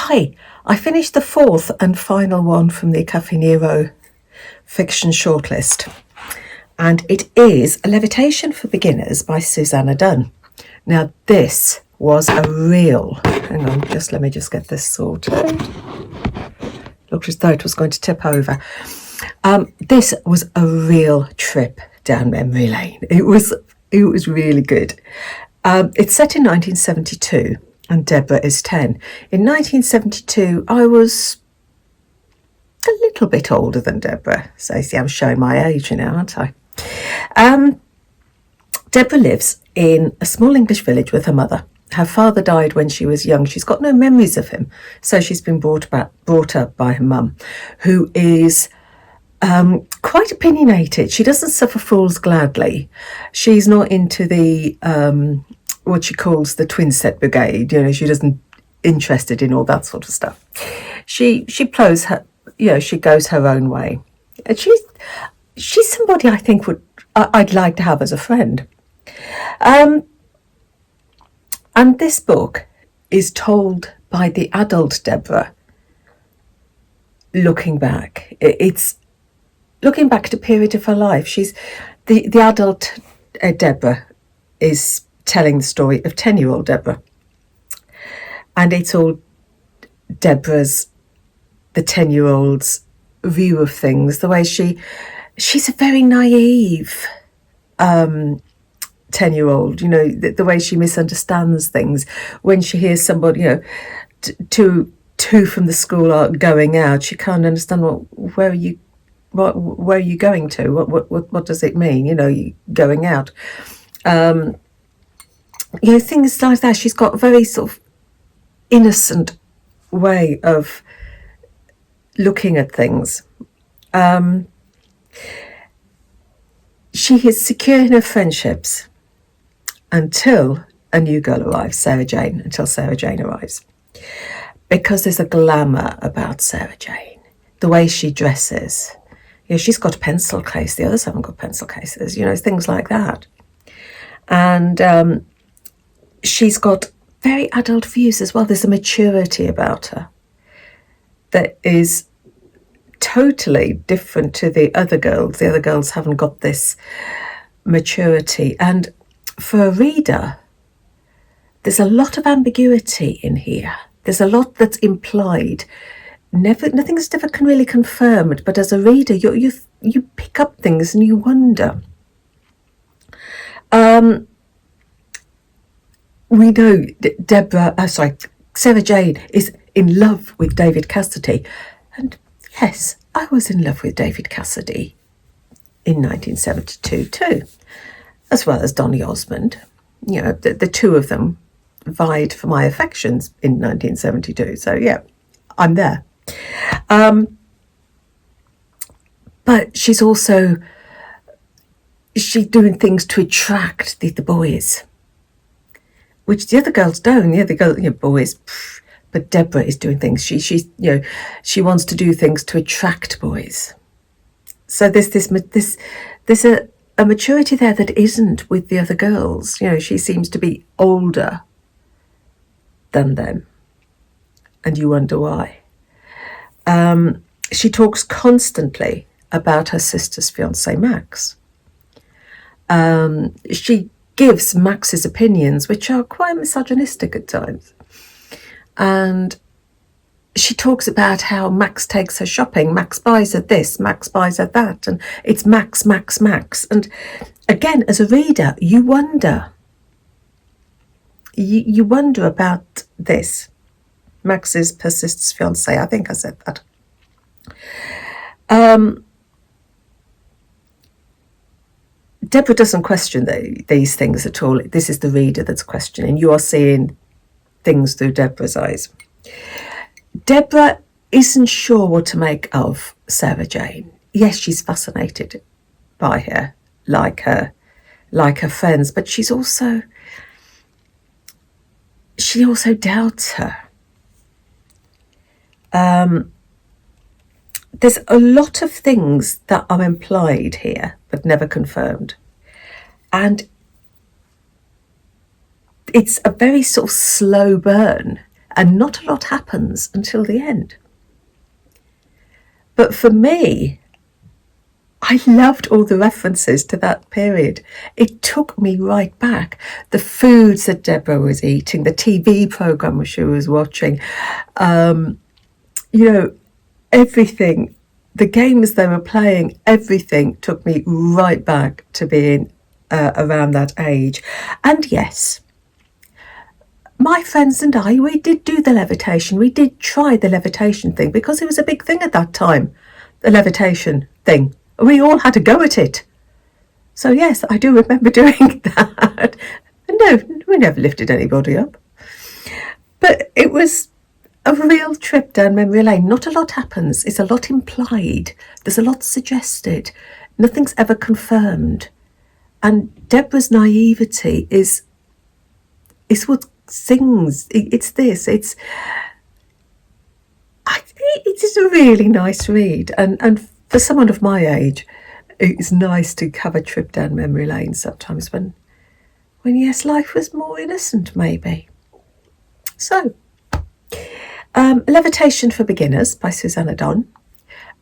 Hi, I finished the fourth and final one from the Caffe Nero Fiction shortlist, and it is A Levitation for Beginners by Susannah Dunn. Now, this was a real... Hang on, let me just get this sorted. Looked as though it was going to tip over. This was a real trip down memory lane. It was really good. It's set in 1972. And Deborah is 10. In 1972, I was a little bit older than Deborah. So, see, I'm showing my age now, aren't I? Deborah lives in a small English village with her mother. Her father died when she was young. She's got no memories of him. So she's been brought up by her mum, who is quite opinionated. She doesn't suffer fools gladly. She's not into the... what she calls the twin set brigade. She doesn't interested in all that sort of stuff. She plows her, she goes her own way. And she's somebody I think I'd like to have as a friend. And this book is told by the adult Deborah looking back. It's looking back at a period of her life. She's the adult Deborah is telling the story of 10-year-old Deborah. And it's all Deborah's, the 10-year-old's view of things, the way she's a very naive 10-year-old, the way she misunderstands things. When she hears somebody, two from the school are going out, she can't understand, where are you going to? What does it mean, you going out? Things like that. She's got a very sort of innocent way of looking at things. She is secure in her friendships until a new girl arrives, until Sarah Jane arrives. Because there's a glamour about Sarah Jane, the way she dresses. She's got a pencil case, the others haven't got pencil cases, things like that. And she's got very adult views as well. There's a maturity about her that is totally different to the other girls. The other girls haven't got this maturity. And for a reader, there's a lot of ambiguity in here. There's a lot that's implied. Nothing's never really confirmed, but as a reader, you pick up things and you wonder. We know Sarah Jane is in love with David Cassidy. And yes, I was in love with David Cassidy in 1972 too, as well as Donny Osmond. The two of them vied for my affections in 1972. So yeah, I'm there. But she's doing things to attract the boys, which the other girls don't. The other girls, boys, but Deborah is doing things. She wants to do things to attract boys. So there's a maturity there that isn't with the other girls. She seems to be older than them, and you wonder why. She talks constantly about her sister's fiancé, Max. She gives Max's opinions, which are quite misogynistic at times. And she talks about how Max takes her shopping. Max buys her this, Max buys her that. And it's Max, Max, Max. And again, as a reader, you wonder. You wonder about this. Max is her sister's fiancé. I think I said that. Deborah doesn't question these things at all. This is the reader that's questioning. You are seeing things through Deborah's eyes. Deborah isn't sure what to make of Sarah Jane. Yes, she's fascinated by her, like her friends, but she also doubts her. There's a lot of things that are implied here, but never confirmed. And it's a very sort of slow burn and not a lot happens until the end. But for me, I loved all the references to that period. It took me right back. The foods that Deborah was eating, the TV program she was watching, everything, the games they were playing, everything took me right back to being around that age. And yes, my friends and I, we did do the levitation. We did try the levitation thing because it was a big thing at that time, the levitation thing. We all had a go at it. So yes, I do remember doing that. And no, we never lifted anybody up. But it was a real trip down memory lane. Not a lot happens. It's a lot implied. There's a lot suggested. Nothing's ever confirmed. And Deborah's naivety is what sings. It's this. It is a really nice read. And for someone of my age, it's nice to have a trip down memory lane sometimes when yes, life was more innocent, maybe. So, Levitation for Beginners by Susannah Dunn.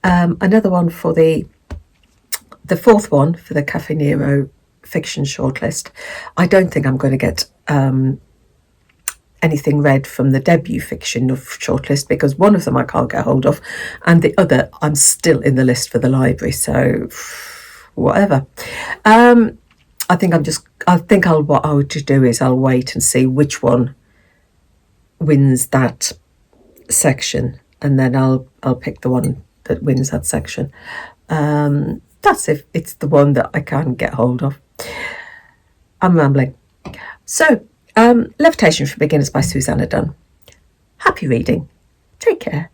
Another one for the fourth one for the Caffe Nero fiction shortlist. I don't think I'm going to get anything read from the debut fiction of shortlist because one of them I can't get hold of, and the other I'm still in the list for the library. So whatever. I think what I would do is I'll wait and see which one wins that section, and then I'll pick the one that wins that section. That's if it's the one that I can get hold of. I'm rambling. So, Levitation for Beginners by Susannah Dunn. Happy reading. Take care.